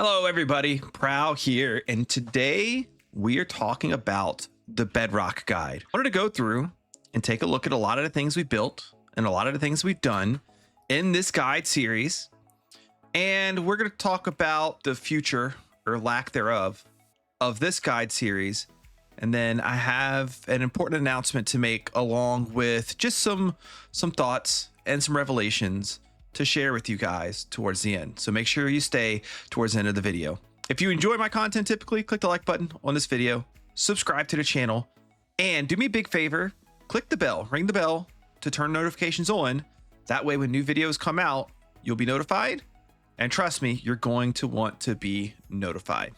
Hello, everybody. Prowl here, and today we are talking about the Bedrock guide. I wanted to go through and take a look at a lot of the things we built and a lot of the things we've done in this guide series, and we're going to talk about the future or lack thereof of this guide series. And then I have an important announcement to make, along with just some thoughts and some revelations to share with you guys towards the end. So make sure you stay towards the end of the video. If you enjoy my content, typically click the like button on this video, subscribe to the channel, and do me a big favor, click the bell, ring the bell to turn notifications on. That way when new videos come out, you'll be notified. And trust me, you're going to want to be notified.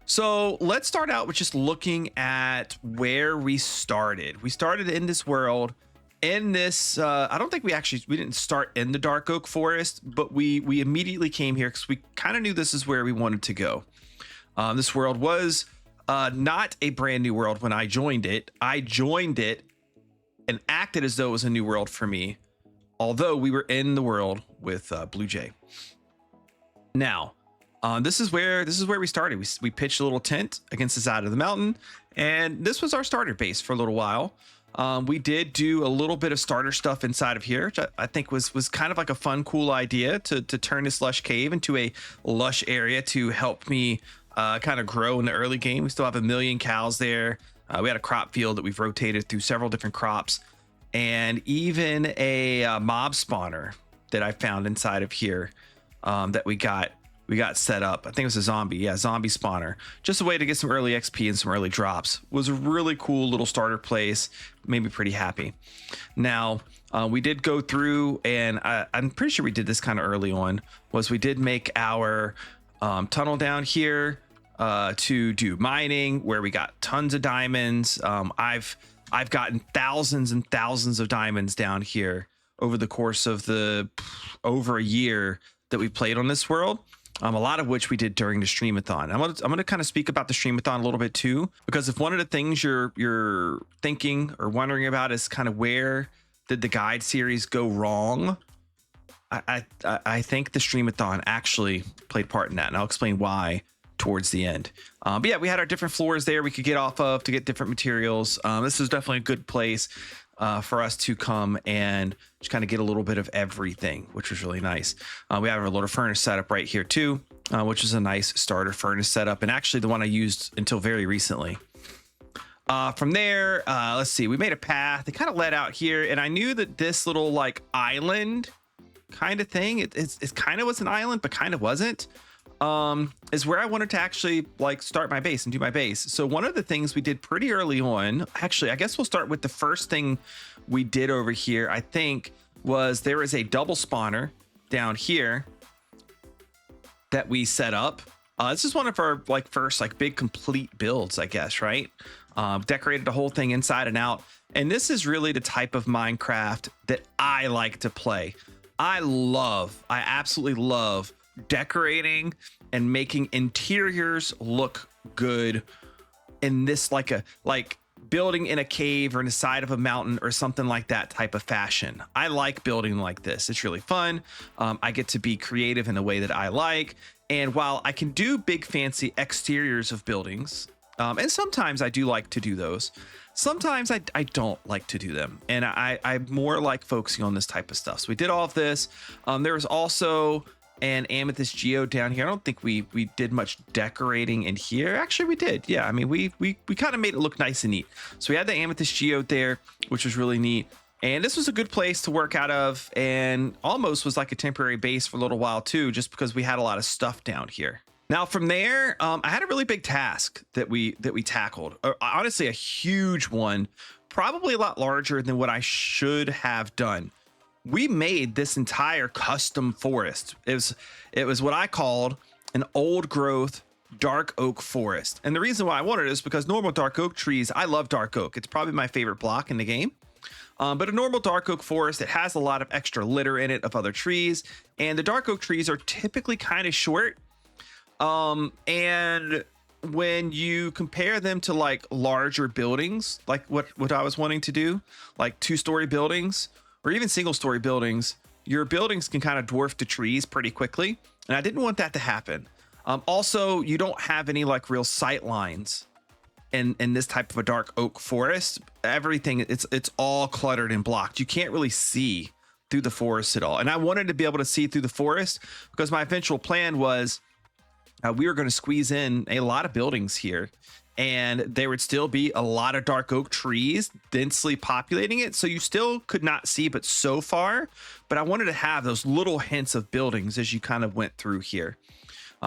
So let's start out with just looking at where we started. We started in this world. In this, I don't think we didn't start in the Dark Oak Forest, but we immediately came here because we kind of knew this is where we wanted to go. This world was not a brand new world when I joined it. I joined it and acted as though it was a new world for me, although we were in the world with Blue Jay. Now, this is where we started. We pitched a little tent against the side of the mountain, and this was our starter base for a little while. We did do a little bit of starter stuff inside of here, which I think was kind of like a fun, cool idea to turn this lush cave into a lush area to help me kind of grow in the early game. We still have 1 million cows there. We had a crop field that we've rotated through several different crops, and even a mob spawner that I found inside of here that we got set up. I think it was a zombie spawner, just a way to get some early XP and some early drops. Was a really cool little starter place, made me pretty happy. Now we did go through, and I'm pretty sure we did this kind of early on, was we did make our tunnel down here to do mining, where we got tons of diamonds. I've gotten thousands and thousands of diamonds down here over the course of over a year that we played on this world. A lot of which we did during the streamathon. I'm gonna kind of speak about the streamathon a little bit too, because if one of the things you're thinking or wondering about is kind of where did the guide series go wrong, I think the streamathon actually played part in that, and I'll explain why towards the end. But yeah, we had our different floors there we could get off of to get different materials. This is definitely a good place for us to come and just kind of get a little bit of everything, which was really nice. We have our little furnace setup right here too, which is a nice starter furnace setup, and actually the one I used until very recently. From there, let's see, we made a path that kind of led out here, and I knew that this little like island kind of thing, it kind of was an island, but kind of wasn't, is where I wanted to actually like start my base and do my base. So one of the things we did pretty early on, actually, I guess we'll start with the first thing we did over here, I think, was there is a double spawner down here that we set up. This is one of our like first like big complete builds, I guess, right? Decorated the whole thing inside and out. And this is really the type of Minecraft that I like to play. I absolutely love decorating and making interiors look good in this like building in a cave or in the side of a mountain or something like that type of fashion. I like building like this. It's really fun. I get to be creative in the way that I like. And while I can do big fancy exteriors of buildings, and sometimes I do like to do those, sometimes I don't like to do them. And I more like focusing on this type of stuff. So we did all of this. There was also an amethyst geode down here. I don't think we did much decorating in here. Actually, we did. Yeah, I mean, we kind of made it look nice and neat. So we had the amethyst geode there, which was really neat. And this was a good place to work out of, and almost was like a temporary base for a little while too, just because we had a lot of stuff down here. Now from there, I had a really big task that we tackled. Honestly, a huge one, probably a lot larger than what I should have done. We made this entire custom forest. It was what I called an old growth dark oak forest. And the reason why I wanted it is because normal dark oak trees, I love dark oak. It's probably my favorite block in the game. But a normal dark oak forest, it has a lot of extra litter in it of other trees. And the dark oak trees are typically kind of short. And when you compare them to like larger buildings, like what I was wanting to do, like 2-story buildings, or even single-story buildings, your buildings can kind of dwarf the trees pretty quickly. And I didn't want that to happen. Also, you don't have any like real sight lines in this type of a dark oak forest. Everything, it's all cluttered and blocked. You can't really see through the forest at all. And I wanted to be able to see through the forest because my eventual plan was we were going to squeeze in a lot of buildings here, and there would still be a lot of dark oak trees densely populating it. So you still could not see but so far, but I wanted to have those little hints of buildings as you kind of went through here.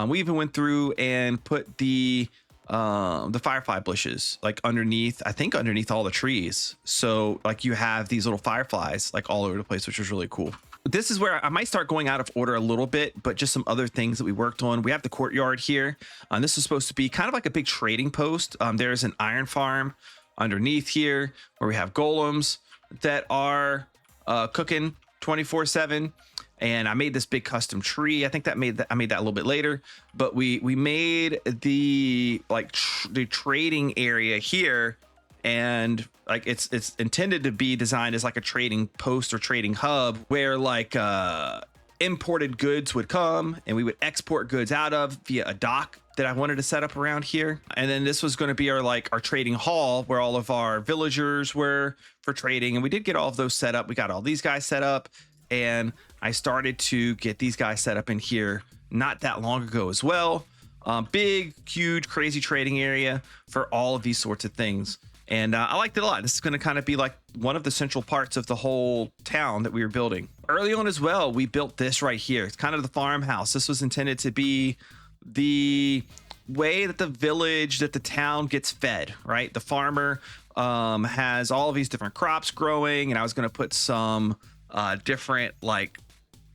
We even went through and put the firefly bushes like underneath, I think underneath all the trees. So like you have these little fireflies like all over the place, which was really cool. This is where I might start going out of order a little bit, but just some other things that we worked on. We have the courtyard here. This is supposed to be kind of like a big trading post. There's an iron farm underneath here where we have golems that are cooking 24/7. And I made this big custom tree. I think I made that a little bit later, but we made the the trading area here, and like it's intended to be designed as like a trading post or trading hub where like imported goods would come and we would export goods out of via a dock that I wanted to set up around here. And then this was going to be our trading hall where all of our villagers were for trading. And we did get all of those set up. We got all these guys set up, and I started to get these guys set up in here not that long ago as well. Big, huge, crazy trading area for all of these sorts of things. And I liked it a lot. This is going to kind of be like one of the central parts of the whole town that we were building. Early on as well, we built this right here. It's kind of the farmhouse. This was intended to be the way that the village, that the town gets fed, right? The farmer has all of these different crops growing, and I was going to put some different like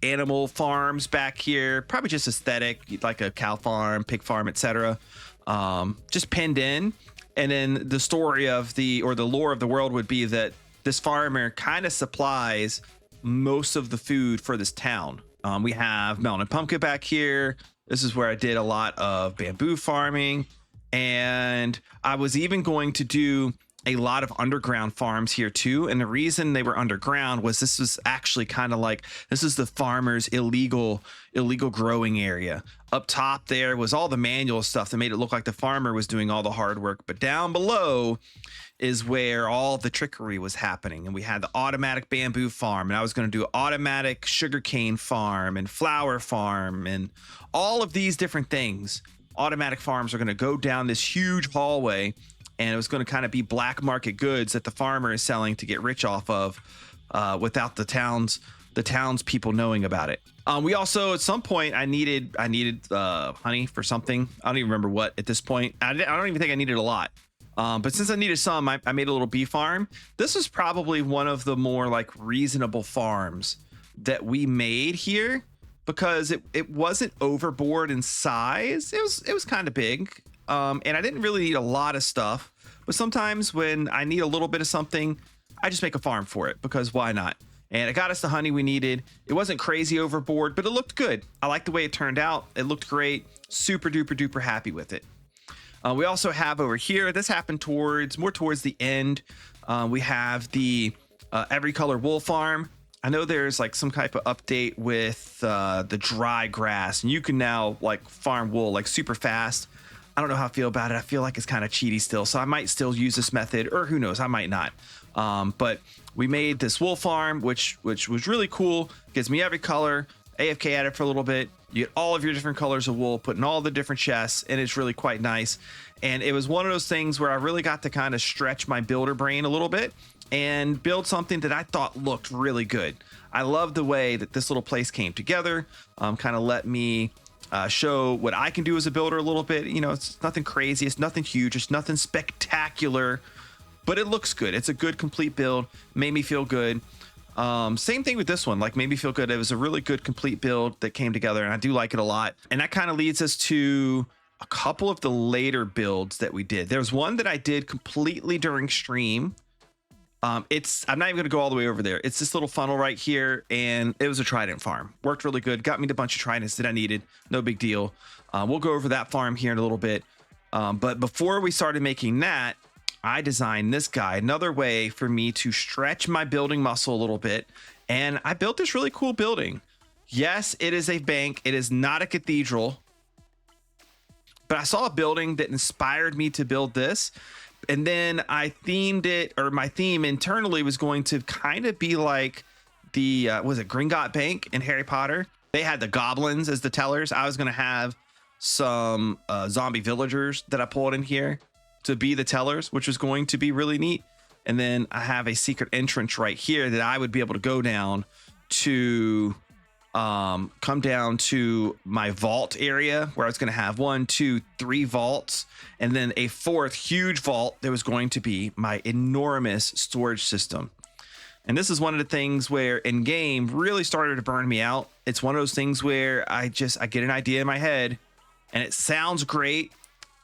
animal farms back here, probably just aesthetic, like a cow farm, pig farm, etc. Just pinned in. And then the story of the lore of the world would be that this farmer kind of supplies most of the food for this town. We have melon and pumpkin back here. This is where I did a lot of bamboo farming, and I was even going to do a lot of underground farms here too. And the reason they were underground was this was actually kind of like, this is the farmer's illegal growing area. Up top there was all the manual stuff that made it look like the farmer was doing all the hard work, but down below is where all the trickery was happening. And we had the automatic bamboo farm, and I was going to do an automatic sugarcane farm and flower farm and all of these different things. Automatic farms are going to go down this huge hallway, and it was going to kind of be black market goods that the farmer is selling to get rich off of, without the townspeople knowing about it. We also, at some point, I needed honey for something. I don't even remember what at this point. I don't even think I needed a lot. But since I needed some, I made a little bee farm. This was probably one of the more like reasonable farms that we made here, because it wasn't overboard in size. It was kind of big. And I didn't really need a lot of stuff, but sometimes when I need a little bit of something, I just make a farm for it, because why not? And it got us the honey we needed. It wasn't crazy overboard, but it looked good. I liked the way it turned out. It looked great. Super duper duper happy with it. We also have over here, this happened more towards the end. We have the every color wool farm. I know there's like some type of update with the dry grass, and you can now like farm wool like super fast. I don't know how I feel about it. I feel like it's kind of cheaty still, so I might still use this method, or who knows, I might not. But we made this wool farm, which was really cool. Gives me every color. AFK at it for a little bit. You get all of your different colors of wool, put in all the different chests, and it's really quite nice. And it was one of those things where I really got to kind of stretch my builder brain a little bit and build something that I thought looked really good. I love the way that this little place came together. Kind of let me show what I can do as a builder a little bit. You know, it's nothing crazy, it's nothing huge, it's nothing spectacular, but it looks good. It's a good complete build. Made me feel good. Same thing with this one, like made me feel good. It was a really good complete build that came together, and I do like it a lot. And that kind of leads us to a couple of the later builds that we did. There's one that I did completely during stream. I'm not even gonna go all the way over there. It's this little funnel right here, and it was a trident farm. Worked really good, got me the bunch of tridents that I needed. No big deal. We'll go over that farm here in a little bit. But before we started making that, I designed this guy, another way for me to stretch my building muscle a little bit. And I built this really cool building. Yes, it is a bank. It is not a cathedral. but I saw a building that inspired me to build this. And then I themed it, or my theme internally was going to kind of be like the, was it Gringotts Bank in Harry Potter? They had the goblins as the tellers. I was going to have some zombie villagers that I pulled in here to be the tellers, which was going to be really neat. And then I have a secret entrance right here that I would be able to go down to come down to my vault area, where I was going to have 1, 2, 3 vaults, and then a 4th huge vault that was going to be my enormous storage system. And this is one of the things where in game really started to burn me out. It's one of those things where I get an idea in my head and it sounds great,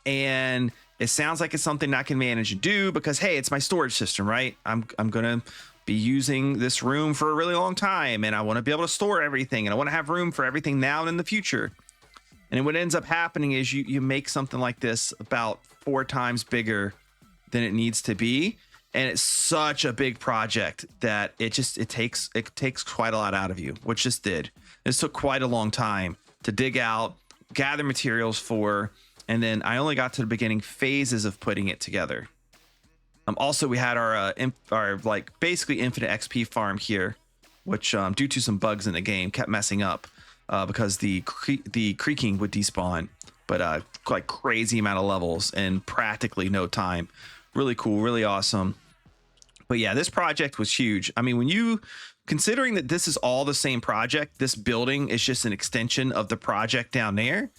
and it sounds like it's something I can manage and do because, hey, it's my storage system, right? I'm going to be using this room for a really long time, and I want to be able to store everything, and I want to have room for everything now and in the future. And what ends up happening is you make something like this about 4 times bigger than it needs to be, and it's such a big project that it takes quite a lot out of you, which this did. This took quite a long time to dig out, gather materials for, and then I only got to the beginning phases of putting it together. Also, we had our like basically infinite XP farm here, which due to some bugs in the game kept messing up because the creaking would despawn, but like crazy amount of levels in practically no time. Really cool, really awesome. But yeah, this project was huge. I mean, when you considering that this is all the same project, this building is just an extension of the project down there.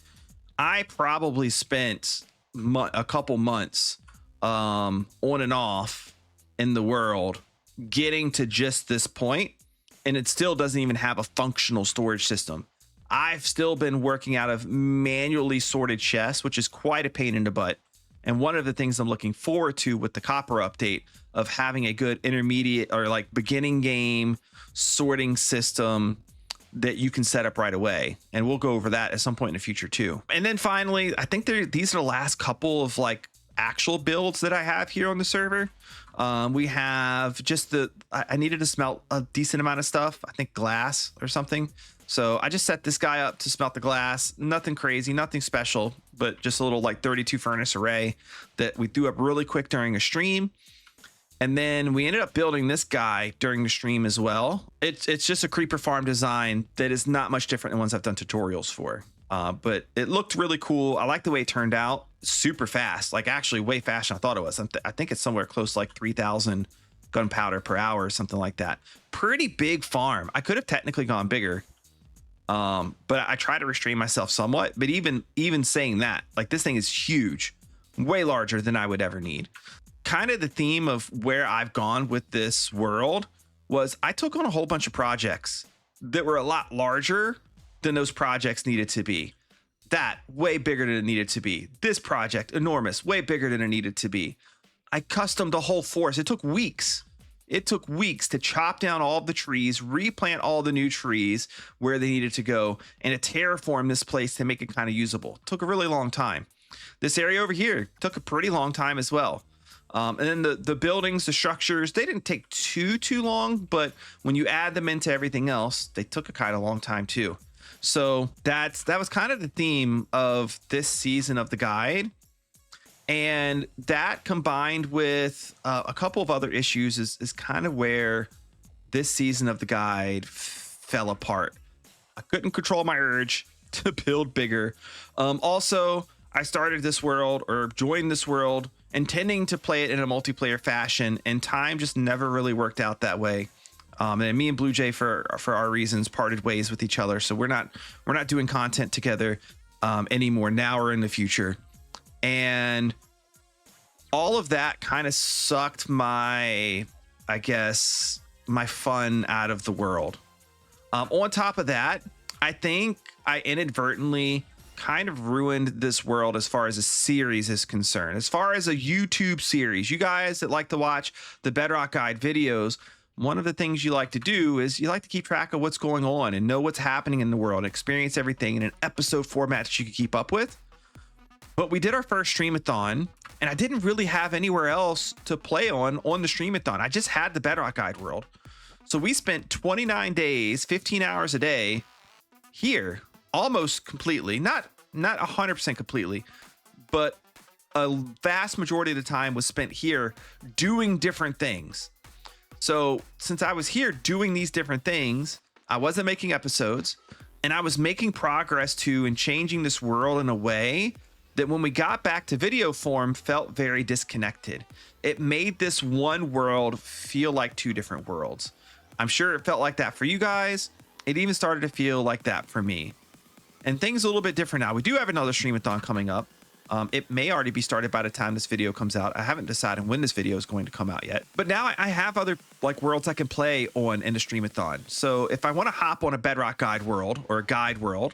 I probably spent a couple months on and off in the world getting to just this point, and it still doesn't even have a functional storage system. I've still been working out of manually sorted chests, which is quite a pain in the butt. And one of the things I'm looking forward to with the copper update of having a good intermediate or like beginning game sorting system that you can set up right away. And we'll go over that at some point in the future too. And then finally, I think these are the last couple of like actual builds that I have here on the server. We have just I needed to smelt a decent amount of stuff. I think glass or something. So I just set this guy up to smelt the glass. Nothing crazy, nothing special, but just a little like 32 furnace array that we threw up really quick during a stream. And then we ended up building this guy during the stream as well. It's just a creeper farm design that is not much different than ones I've done tutorials for. But it looked really cool. I like the way it turned out. Super fast, like actually way faster than I thought it was. I think it's somewhere close to like 3,000 gunpowder per hour or something like that. Pretty big farm. I could have technically gone bigger. But I try to restrain myself somewhat. But even saying that, like this thing is huge, way larger than I would ever need. Kind of the theme of where I've gone with this world was I took on a whole bunch of projects that were a lot larger than those projects needed to be. That way bigger than it needed to be. This project enormous, way bigger than it needed to be. I customed the whole forest. It took weeks. It took weeks to chop down all of the trees, replant all the new trees where they needed to go, and to terraform this place to make it kind of usable. It took a really long time. This area over here took a pretty long time as well. And then the buildings, the structures, they didn't take too long, but when you add them into everything else, they took a kind of long time too. So that was kind of the theme of this season of the guide. And that combined with a couple of other issues is kind of where this season of the guide fell apart. I couldn't control my urge to build bigger. Also, I started this world or joined this world intending to play it in a multiplayer fashion, and time just never really worked out that way. And me and Blue Jay, for our reasons, parted ways with each other. So we're not doing content together anymore now or in the future. And all of that kind of sucked my fun out of the world. On top of that, I think I inadvertently kind of ruined this world as far as a series is concerned. As far as a YouTube series, you guys that like to watch the Bedrock Guide videos, one of the things you like to do is you like to keep track of what's going on and know what's happening in the world and experience everything in an episode format that you can keep up with. But we did our first stream-a-thon, and I didn't really have anywhere else to play on the stream-a-thon. I just had the Bedrock Guide world. So we spent 29 days, 15 hours a day here, almost completely, not 100% completely, but a vast majority of the time was spent here doing different things. So since I was here doing these different things, I wasn't making episodes, and I was making progress to and changing this world in a way that when we got back to video form felt very disconnected. It made this one world feel like two different worlds. I'm sure it felt like that for you guys. It even started to feel like that for me. And things are a little bit different now. We do have another streamathon coming up. It may already be started by the time this video comes out. I haven't decided when this video is going to come out yet. But now I have other like worlds I can play on in the streamathon. So if I want to hop on a Bedrock guide world or a guide world,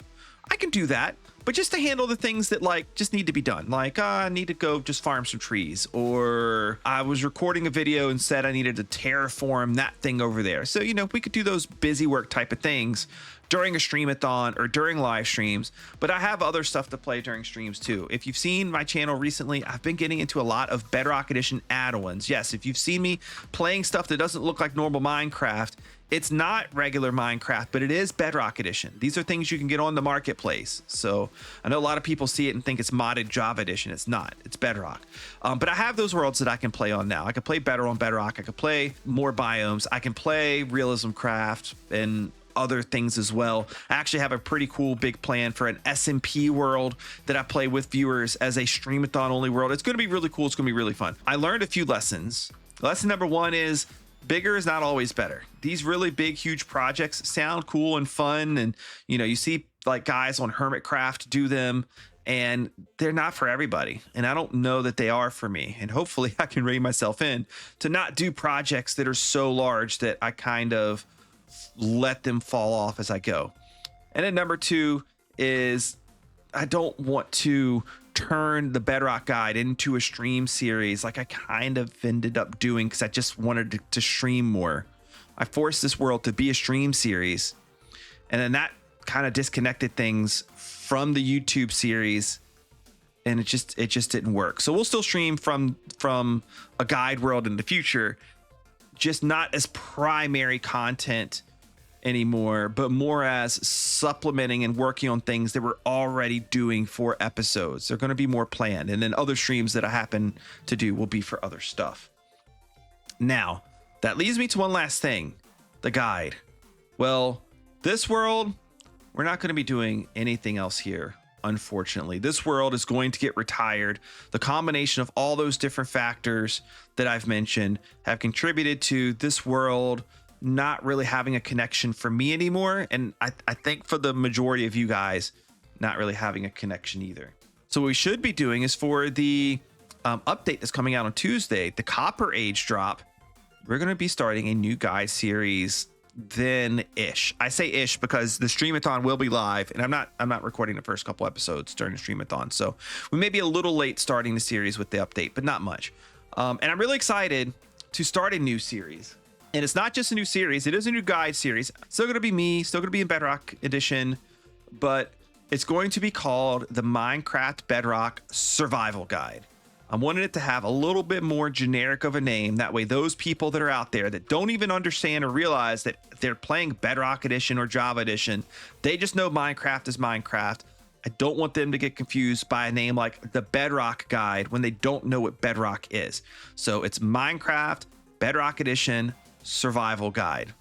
I can do that. But just to handle the things that like just need to be done. Like I need to go just farm some trees, or I was recording a video and said I needed to terraform that thing over there. So, you know, we could do those busy work type of things during a streamathon or during live streams, but I have other stuff to play during streams too. If you've seen my channel recently, I've been getting into a lot of Bedrock Edition add-ons. Yes, if you've seen me playing stuff that doesn't look like normal Minecraft, it's not regular Minecraft, but it is Bedrock Edition. These are things you can get on the marketplace. So I know a lot of people see it and think it's modded Java Edition. It's not, it's Bedrock. But I have those worlds that I can play on now. I can play better on Bedrock. I can play more biomes. I can play Realism Craft and other things as well. I actually have a pretty cool big plan for an SMP world that I play with viewers as a streamathon only world. It's going to be really cool. It's going to be really fun. I learned a few lessons. Lesson number one is bigger is not always better. These really big, huge projects sound cool and fun. And, you know, you see like guys on Hermitcraft do them, and they're not for everybody. And I don't know that they are for me. And hopefully I can rein myself in to not do projects that are so large that I kind of let them fall off as I go. And then number two is I don't want to turn the Bedrock guide into a stream series like I kind of ended up doing because I just wanted to stream more. I forced this world to be a stream series, and then that kind of disconnected things from the YouTube series, and it just didn't work. So we'll still stream from a guide world in the future, just not as primary content anymore, but more as supplementing and working on things that we're already doing for episodes. They're going to be more planned, and then other streams that I happen to do will be for other stuff. Now, that leads me to one last thing, the guide. Well, this world, we're not going to be doing anything else here. Unfortunately, this world is going to get retired. The combination of all those different factors that I've mentioned have contributed to this world not really having a connection for me anymore. And I think for the majority of you guys, not really having a connection either. So what we should be doing is for the update that's coming out on Tuesday, the Copper Age drop, we're going to be starting a new guide series then-ish. I say ish because the streamathon will be live, and I'm not recording the first couple episodes during the streamathon. So we may be a little late starting the series with the update, but not much. And I'm really excited to start a new series. And it's not just a new series, it is a new guide series. Still gonna be me, still gonna be in Bedrock Edition, but it's going to be called the Minecraft Bedrock Survival Guide. I wanted it to have a little bit more generic of a name. That way those people that are out there that don't even understand or realize that they're playing Bedrock Edition or Java Edition, they just know Minecraft is Minecraft. I don't want them to get confused by a name like the Bedrock Guide when they don't know what Bedrock is. So it's Minecraft Bedrock Edition Survival Guide.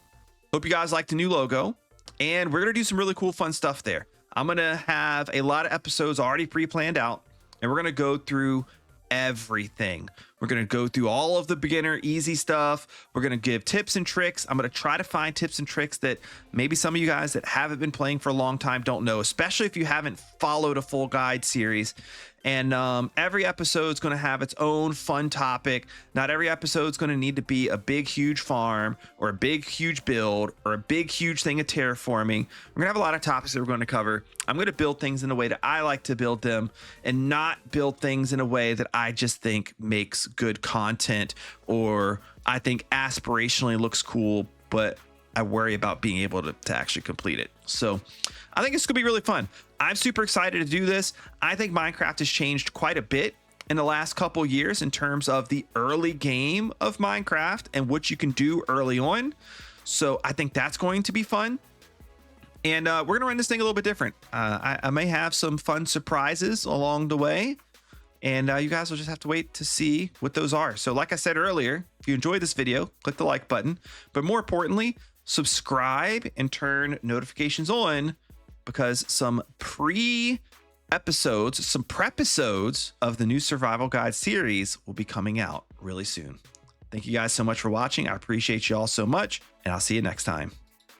Hope you guys like the new logo, and we're gonna do some really cool fun stuff there. I'm gonna have a lot of episodes already pre-planned out, and we're gonna go through everything. We're going to go through all of the beginner easy stuff. We're going to give tips and tricks. I'm going to try to find tips and tricks that maybe some of you guys that haven't been playing for a long time don't know, especially if you haven't followed a full guide series. And every episode is going to have its own fun topic. Not every episode is going to need to be a big, huge farm or a big, huge build or a big, huge thing of terraforming. We're going to have a lot of topics that we're going to cover. I'm going to build things in the way that I like to build them and not build things in a way that I just think makes good content or I think aspirationally looks cool, but I worry about being able to actually complete it. So I think it's gonna be really fun. I'm super excited to do this. I think Minecraft has changed quite a bit in the last couple years in terms of the early game of Minecraft and what you can do early on. So I think that's going to be fun. And we're gonna run this thing a little bit different. I may have some fun surprises along the way. And you guys will just have to wait to see what those are. So like I said earlier, if you enjoyed this video, click the like button. But more importantly, subscribe and turn notifications on, because some pre-episodes, some prep-episodes of the new Survival Guide series will be coming out really soon. Thank you guys so much for watching. I appreciate you all so much, and I'll see you next time.